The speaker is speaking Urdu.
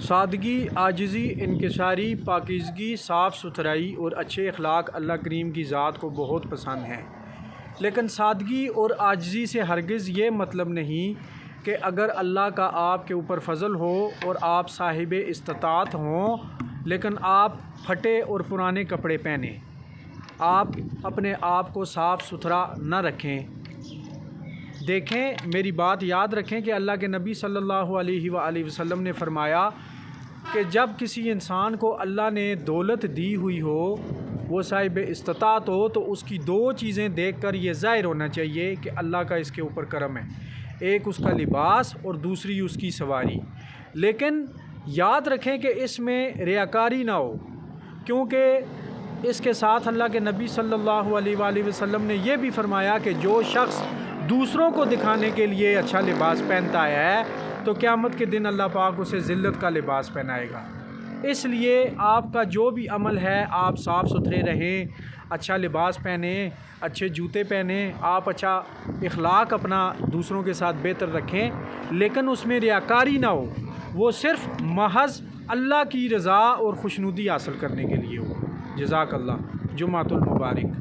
سادگی، عاجزی، انکساری، پاکیزگی، صاف ستھرائی اور اچھے اخلاق اللہ کریم کی ذات کو بہت پسند ہیں۔ لیکن سادگی اور عاجزی سے ہرگز یہ مطلب نہیں کہ اگر اللہ کا آپ کے اوپر فضل ہو اور آپ صاحب استطاعت ہوں لیکن آپ پھٹے اور پرانے کپڑے پہنیں، آپ اپنے آپ کو صاف ستھرا نہ رکھیں۔ دیکھیں، میری بات یاد رکھیں کہ اللہ کے نبی صلی اللہ علیہ وآلہ وسلم نے فرمایا کہ جب کسی انسان کو اللہ نے دولت دی ہوئی ہو، وہ صاحب استطاعت ہو، تو اس کی دو چیزیں دیکھ کر یہ ظاہر ہونا چاہیے کہ اللہ کا اس کے اوپر کرم ہے، ایک اس کا لباس اور دوسری اس کی سواری۔ لیکن یاد رکھیں کہ اس میں ریاکاری نہ ہو، کیونکہ اس کے ساتھ اللہ کے نبی صلی اللہ علیہ وآلہ وسلم نے یہ بھی فرمایا کہ جو شخص دوسروں کو دکھانے کے لیے اچھا لباس پہنتا ہے تو قیامت کے دن اللہ پاک اسے ذلت کا لباس پہنائے گا۔ اس لیے آپ کا جو بھی عمل ہے، آپ صاف ستھرے رہیں، اچھا لباس پہنیں، اچھے جوتے پہنیں، آپ اچھا اخلاق اپنا دوسروں کے ساتھ بہتر رکھیں، لیکن اس میں ریاکاری نہ ہو، وہ صرف محض اللہ کی رضا اور خوشنودی حاصل کرنے کے لیے ہو۔ جزاک اللہ۔ جمعۃ المبارک۔